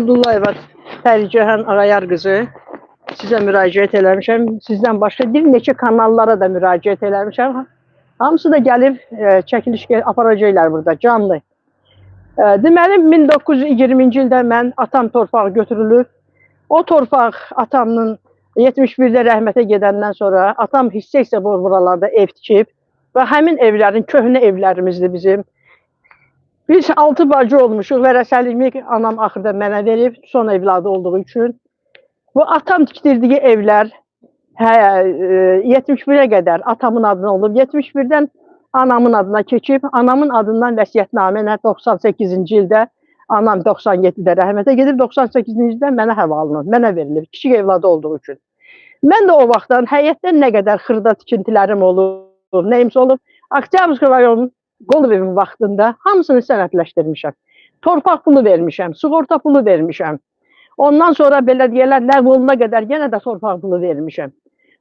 Abdullayeva Pəricəhan Ağayar qızı sizə müraciət eləmişəm. Sizdən başqa bir neçə kanallara da müraciət eləmişəm. Hamısı da gəlib çəkiliş aparacaqlar burada canlı. Deməli 1920-ci ildə mən atam torpağı götürülüb. O torpaq atamın 71-də rəhmətə gedəndən sonra atam hissə-hissə buralarda ev tikib və həmin evlərin köhnə evlərimizdir bizim. Biz 6 bacı olmuşuq, vərəsəliyimi anam axırda mənə verib, son evladı olduğu üçün. Bu atam tikdirdiyi evlər 71-ə qədər atamın adına olub, 71-dən anamın adına keçib, anamın adından vəsiyyətnamə 98-ci ildə, anam 97-də rəhmətə gedib, 98-ci ildə mənə həvalanıb, mənə verilib, kiçik evladı olduğu üçün. Mən də o vaxtdan həyətdən nə qədər xırda tikintilərim olub, nəyimsə olub, Oktyabrsк rayonunun Qolub evin vaxtında hamısını sənədləşdirmişəm. Torpaq pulu vermişəm, sığorta pulu vermişəm. Ondan sonra belə deyərlər, ləğv oluna qədər yenə də torpaq pulu vermişəm.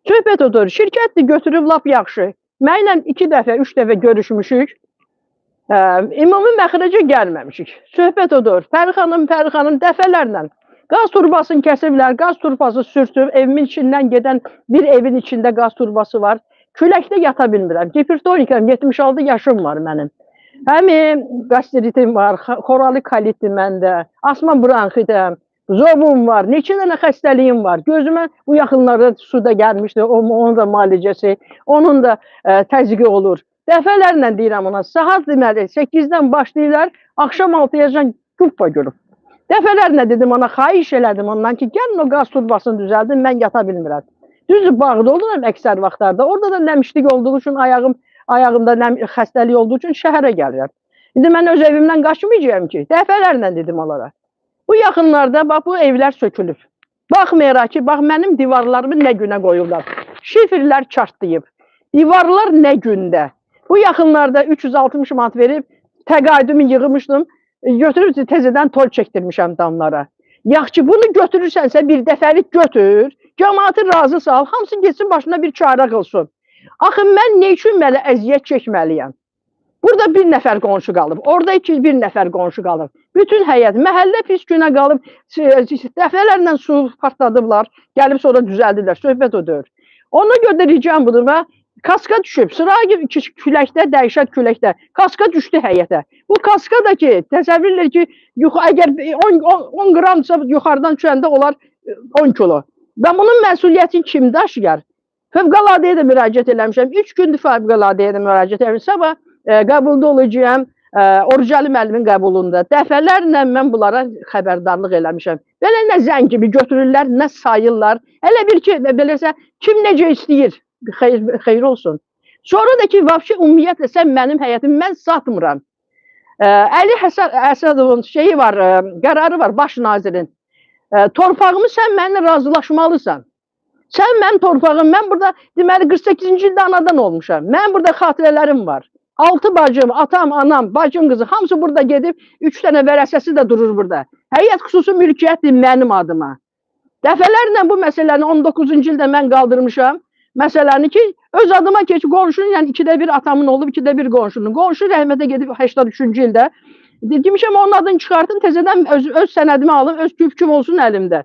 Söhbət odur, şirkətdir götürüb lap yaxşı. Mənlə 2 dəfə, 3 dəfə görüşmüşük. İmumi məxrəcə gəlməmişik. Söhbət odur, Fərxanım dəfələrlə qaz turbasını kəsiblər, qaz turbası sürtüb, evimin içindən gedən bir evin içində qaz turbası var. Küləkdə yata bilmirəm. Hipertonikam, 76 yaşım var mənim. Həmin qastritim var, xorali kolitim məndə, asma bronxitim, zobum var, neçə dənə xəstəliyim var. Gözümə bu yaxınlarda suda gəlmişdi, onun da müalicəsi, onun da təzyiqi olur. Dəfələrlə deyirəm ona, saat deməli 8-dən başlayırlar, axşam 6-yacan quppa görüb. Dəfələrlə dedim ona, xahiş elədim ondan ki, gəlin o qaz turbasını düzəldin, mən yata bilmirəm. Düzdür, bağda oluram əksər vaxtlarda. Orada da nəmişlik olduğu üçün, ayağımda xəstəlik olduğu üçün şəhərə gəlirəm. İndi mən öz evimdən qaçmayacağım ki, dəfələrlə dedim onlara. Bu yaxınlarda, bax, bu evlər sökülüb. Baxmayaraq ki, bax, mənim divarlarımı nə günə qoyurlar. Şifrlər çartlayıb. Divarlar nə gündə. Bu yaxınlarda 360 manat verib, təqaüdümü yığmışdım, götürüb təzədən tol çəkdirmişəm damlara. Yaxşı, bunu götürürsənsə bir dəfəlik götür, cəmaatı razı sal, hamısı geçsin başına bir çarə qılsın. Axı, mən nə üçün mənə əziyyət çəkməliyəm? Burada bir nəfər qonşu qalıb, orada bir nəfər qonşu qalıb. Bütün həyət, məhəllə pis günə qalıb, dəfələrlə su partladıblar, gəlib sonra düzəldirlər, söhbət odur. Ona görə də ricam budur və kaska düşüb, sıra küləkdə, dəhşət küləkdə, kaska düşdü həyətə. Bu kaska da ki, təsəvvürlər ki, əgər 10 qramsa yuxarıdan düşəndə olar 10 kilo. Və bunun məsuliyyətini kim daşıyar? Fövqəladəyə də müraciət eləmişəm. 3 gündür fövqəladəyə də müraciət eləmişəm. Sabah qəbulda olacağım, Orucalı müəllimin qəbulunda. Dəfələrlə mən bunlara xəbərdarlıq eləmişəm. Belə nə zəng kimi götürürlər, nə sayırlar. Elə bil ki, beləsə, kim necə istəyir? Xeyir olsun. Sonra da ki, vəbşi ümumiyyətlə sən mənim həyətimi mən satmıram. Əli Həsədovun şeyi var, qərarı var, baş nazirin. Torpağımı sən mənimlə razılaşmalısan. Sən mənim torpağım, mən burada deməli 48-ci ildə anadan olmuşam. Mən burada xatirələrim var. 6 bacım, atam, anam, bacım qızı, hamısı burada gedib, 3 dənə vərəsəsi də durur burada. Həyət xüsusi mülkiyyətdir mənim adıma. Dəfələrlə bu məsələni 19-cu ildə mən qaldırmışam. Məsələni ki, öz adıma keçib qonşunun, yəni 2də 1 atamın olub, 2də 1 qonşunun. Qonşu rəhmətə gedib 83-cü ildə. Demişəm, onun adını çıxartın, təzədən öz sənədimi alın, öz küpküm olsun əlimdə.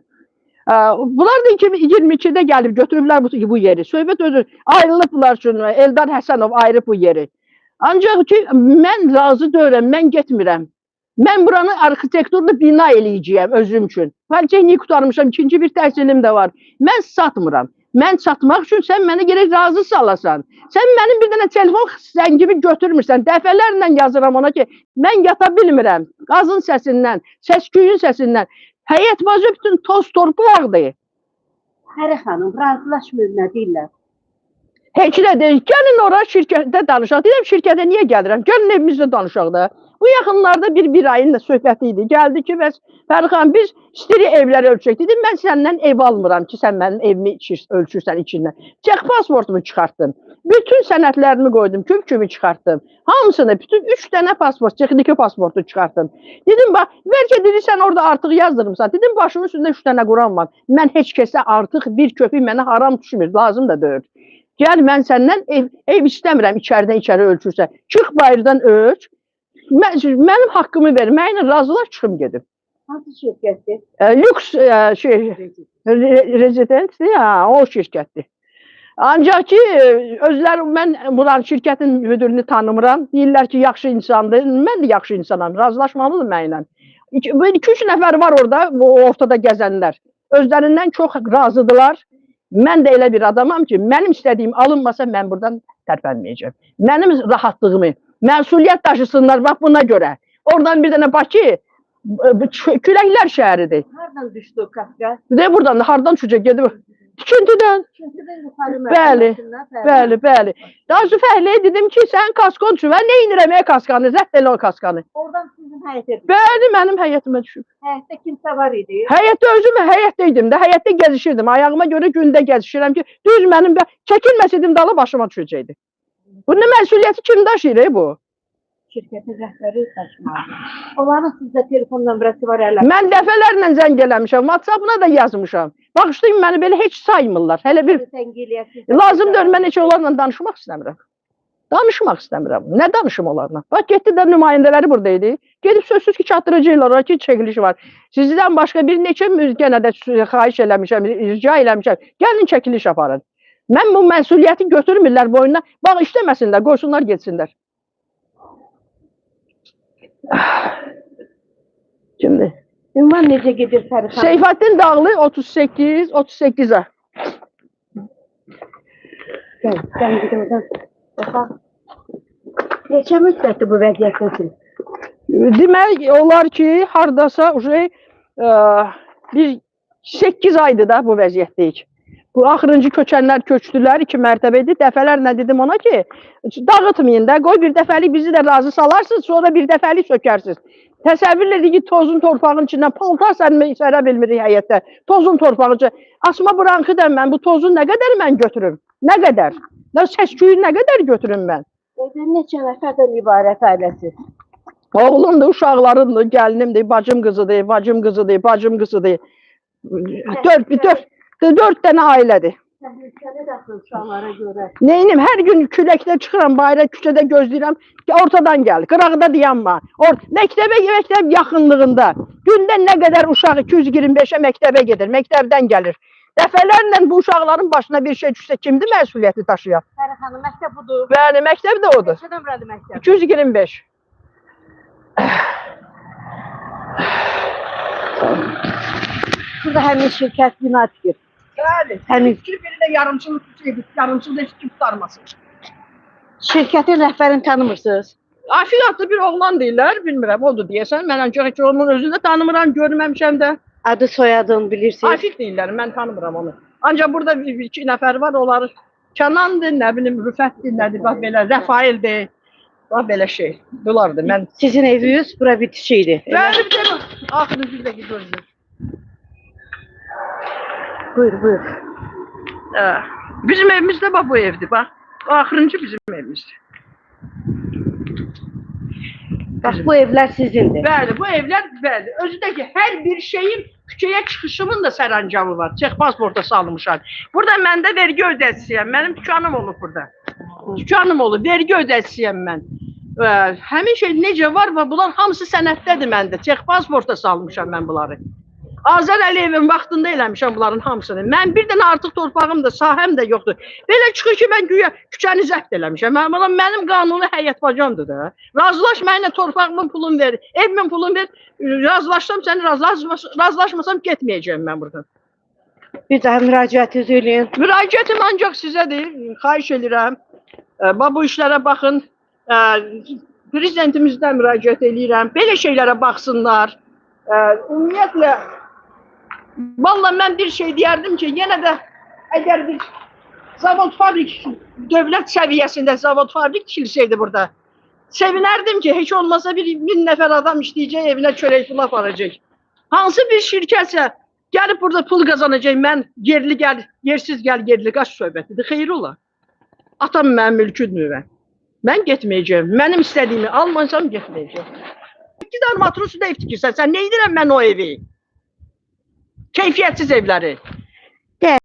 Bunlar da 2022-də gəlib götürüblər bu yeri. Söhbət özür, ayrılıblar üçün, Eldar Həsənov ayrıb bu yeri. Ancaq ki, mən razı deyirəm, mən getmirəm. Mən buranı arxitekturlu bina eləyəcəyəm özüm üçün. Politexniyi qutarmışam, 2-ci bir təhsilim də var. Mən satmıram. Mən satmaq üçün sən mənə gerək razı salasan. Sən mənim bir dənə telefon zəngimi götürmürsən. Dəfələrlə yazıram ona ki, mən yata bilmirəm. Qazın səsindən, səsküyün səsindən. Həyət bazı bütün toz torpaqdır. Hərə xanım, razılaşmır, nə deyirlər? Heç nə deyil. Gəlin ora şirkətdə danışaq. Deyirəm, şirkətə niyə gəlirəm? Gəlin evimizdə danışaq da. Bu yaxınlarda bir ayın da söhbəti idi. Gəldi ki, bəs Fərxan, biz istəyirik evləri ölçək. Dedim, mən səndən ev almıram ki, sən mənim evimi ölçürsən içindən. Çək pasportumu çıxartdım. Bütün sənədlərimi qoydum, küp-küpü çıxartdım. Hamısını, bütün 3 dənə pasport, texniki pasportu çıxartdım. Dedim, bax, bəlkə dedi, sən orada artıq yazdırımsan. Dedim, başının üstündə 3 dənə Quran var. Mən heç kəsə artıq bir köpük mənə haram düşmür, lazım da deyil. Gəl, mən səndən ev istəmirəm, içəridən içəri ölçürsən. Çıx bayırdan ölç. Mənim haqqımı ver, mənimlə razılar çıxım gedim. Hansı şirkətdir? Lüks rezident ya, o şirkətdir. Ancaq ki, özləri, mən buranın şirkətin müdürünü tanımıram. Deyirlər ki, yaxşı insandır. Mən də yaxşı insanam, razılaşmalıyım mənimlə. 2-3 nəfər var orada, ortada gəzənlər. Özlərindən çox razıdırlar. Mən də elə bir adamam ki, mənim istədiyim alınmasa mən buradan tərpənməyəcəm. Mənim rahatlığımı, məsuliyyət daşısınlar, bax buna görə. Oradan bir dənə Bakı, Küləklər şəhəridir. Hardan düşdü o Kafka? De buradan da hardan çıxacaq gedib? Tikintidən. Tikintidən yuxarı Bəli, mərtəbəsindən, bəli, bəli. Daha sonra Fəhliyə dedim ki, sən kaskon çü və nə inirəm kaskanı, zəhd elə o kaskanı. Oradan sizin həyətə düşdü. Bəli, mənim həyətimə düşüb. Həyətdə kimsə var idi. Həyətdə özüm həyətdə idim də, həyətdə gəzişirdim. Ayağıma görə gündə gəzişirəm ki, düz mənim çəkilməsəydim dalı başıma düşəcəkdi. Bunun məsuliyyəti kim daşıyır bu? Şirkətin rəhbəri daşımalı. Onların sizdə telefon nömrəsi var hələ. Mən dəfələrlə zəng eləmişəm, WhatsApp-ına da yazmışam. Bağışlayın, məni belə heç saymırlar. Hələ bir lazımdır, mən heç onlarla danışmaq istəmirəm. Danışmaq istəmirəm. Nə danışım onlarla? Bax, getdi də nümayəndələri buradaydı. Gedib sözsüz ki, çatdırıcılar ki, çəkiliş var. Sizdən başqa bir neçə gənə də xahiş eləmişəm, rica eləmişəm. Gəlin çəkiliş aparın. Mən bu məsuliyyəti götürmürlər boynuna. Bax, işləməsinlər, qoysunlar getsinlər. Şimdi. Ünvan necə gedir Fərid xanım? Seyfəddin Dağlı 38'a. Sən gidin oradan. Baxaq. Neçə müddətdir bu vəziyyətdəsiniz? Demək olar ki, hardasa bir 8 aydır da bu vəziyyətdəyik. Bu axırıncı köçənlər köçdülər, 2 mərtəbədir. Dəfələrlə dedim ona ki, dağıtmayın da, qoy bir dəfəlik bizi də razı salarsınız, sonra bir dəfəlik sökərsiniz. Təsəvvür edin ki, tozun torpağın içindən paltar sərə bilmirik həyətdə. Tozun torpağın içindən. Asma branxıdan mən bu tozu nə qədər mən götürüm? Nə qədər? Səs-küyü nə qədər götürüm mən? Neçə nəfərdən ibarət ailəsi? Oğlumdur, uşaqlarımdır, gəlinimdir, bacım qızıdır, bacım qızıdır, bacım qızıdır. 4 dənə ailədir. Təhlükəli daxil uşaqlara görə. Neynim, hər gün küləkdə çıxıram, bayra küçədə gözləyirəm ki, ortadan gəl, qıraqda dayanma. Məktəb yaxınlığında. Gündə nə qədər uşaq 225-ə məktəbə gedir, məktəbdən gəlir. Dəfələrlə bu uşaqların başına bir şey düşsə kimdir məsuliyyəti daşıyan? Fərid xanım, məktəb budur. Bəli, məktəb də odur. Neçə nömrəli məktəb? 225. Burada həmin şirkət bina tikir. Bəli, həmin fikir biri də yarımçılıq da heç kim tutarmasın. Şirkətin rəhbərini tanımırsınız? Afiq adlı bir oğlan deyirlər, bilmirəm, odur deyəsən. Mən ancaq heç onun özünü də tanımıram, görməmişəm də. Adı soyadını bilirsiniz? Afiq deyirlər, mən tanımıram onu. Ancaq burada 2 nəfər var, onları Kənandır, nə bilim, Rüfətdir, nədir, bax belə, Rəfaildir. Bax belə şey, bunlardır. Mən... Sizin eviniz bura bitişi idi. Bəli, bir də axırıncı bir də gidiyoruz. Buyur, buyur. Bizim evimiz də bax bu evdir, bax. Axırıncı bizim evimizdir. Bax, bu evlər sizindir. Bəli, bu evlər, bəli. Özü də ki, hər bir şeyin küçəyə çıxışımın da sərəncamı var. Çex pasporta salmışam. Burada məndə vergi ödəcisiyəm. Mənim dükanım olub burada. Dükanım olub, vergi ödəcisiyəm mən. Həmin şey necə var və bunlar hamısı sənətdədir məndə. Çex pasporta salmışam mən bunları. Azər Əliyevin vaxtında eləmişəm bunların hamısını. Mən bir dənə artıq torpağım da, sahəm də yoxdur. Belə çıxır ki, mən güya küçəni zəbt eləmişəm. Mənim qanuni həyat bacamdır da. Razılaş mənimlə torpağımın pulunu ver, evimin pulunu ver. Razılaşsam səni razılaşmasam getməyəcəm mən buradan. Bir daha müraciətiniz eləyin. Müraciətim ancaq sizədir. Xahiş edirəm. Bu işlərə baxın. Prezidentimizdən müraciət edirəm. Belə şeylərə baxsınlar. Ümumiyyətlə, vallahi mən bir şey deyərdim ki, yenə də əgər bir zavod fabrik, dövlət səviyyəsində zavod fabrik tikilsəydi burada, sevinərdim ki, heç olmasa bir 1000 nəfər adam işləyəcək, evinə çörək pul aparacaq. Hansı bir şirkətsə gəlib burada pul qazanacaq, mən yerli gəl, yersiz gəl, yerli qaç söhbətidir, xeyir ola. Atam mənim mülküdür. Mən getməyəcəm, mənim istədiyimi almasam getməyəcəm. 2 dənə matrosu da ev tikirsən, sən nə edirəm mən o evi? Keyfiyyətsiz evləri.